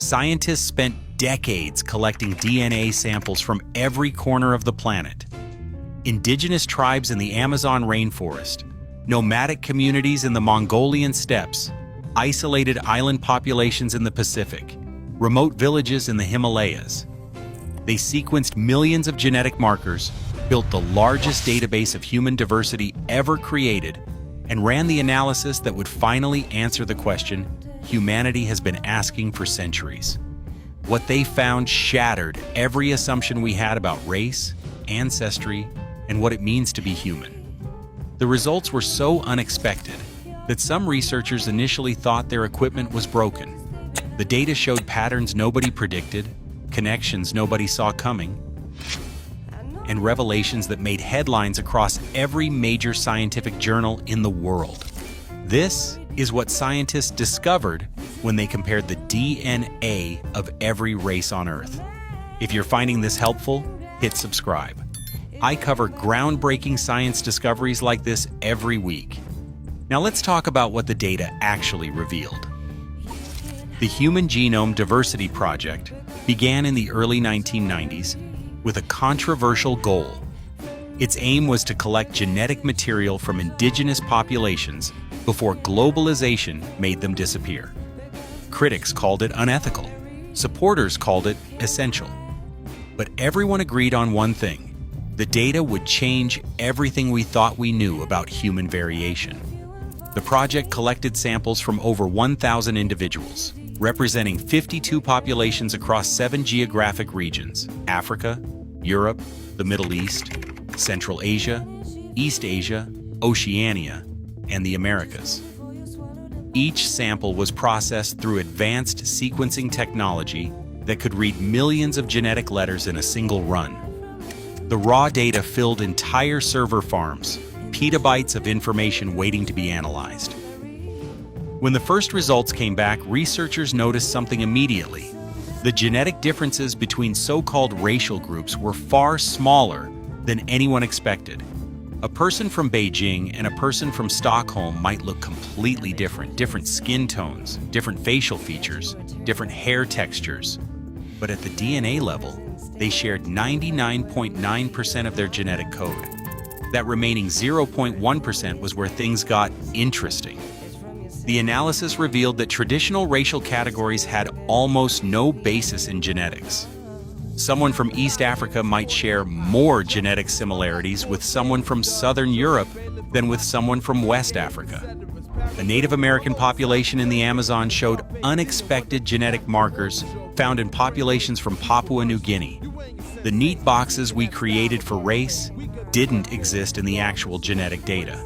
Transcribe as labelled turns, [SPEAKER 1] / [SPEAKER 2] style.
[SPEAKER 1] Scientists spent decades collecting DNA samples from every corner of the planet. Indigenous tribes in the Amazon rainforest, nomadic communities in the Mongolian steppes, isolated island populations in the Pacific, remote villages in the Himalayas. They sequenced millions of genetic markers, built the largest database of human diversity ever created, and ran the analysis that would finally answer the question humanity has been asking for centuries. What they found shattered every assumption we had about race, ancestry, and what it means to be human. The results were so unexpected that some researchers initially thought their equipment was broken. The data showed patterns nobody predicted, connections nobody saw coming, and revelations that made headlines across every major scientific journal in the world. This is what scientists discovered when they compared the DNA of every race on Earth. If you're finding this helpful, hit subscribe. I cover groundbreaking science discoveries like this every week. Now let's talk about what the data actually revealed. The Human Genome Diversity Project began in the early 1990s with a controversial goal. Its aim was to collect genetic material from indigenous populations before globalization made them disappear. Critics called it unethical. Supporters called it essential. But everyone agreed on one thing: the data would change everything we thought we knew about human variation. The project collected samples from over 1,000 individuals, representing 52 populations across 7 geographic regions: Africa, Europe, the Middle East, Central Asia, East Asia, Oceania, and the Americas. Each sample was processed through advanced sequencing technology that could read millions of genetic letters in a single run. The raw data filled entire server farms, petabytes of information waiting to be analyzed. When the first results came back, researchers noticed something immediately. The genetic differences between so-called racial groups were far smaller than anyone expected. A person from Beijing and a person from Stockholm might look completely different skin tones, different facial features, different hair textures. But at the DNA level, they shared 99.9% of their genetic code. That remaining 0.1% was where things got interesting. The analysis revealed that traditional racial categories had almost no basis in genetics. Someone from East Africa might share more genetic similarities with someone from Southern Europe than with someone from West Africa. A Native American population in the Amazon showed unexpected genetic markers found in populations from Papua New Guinea. The neat boxes we created for race didn't exist in the actual genetic data.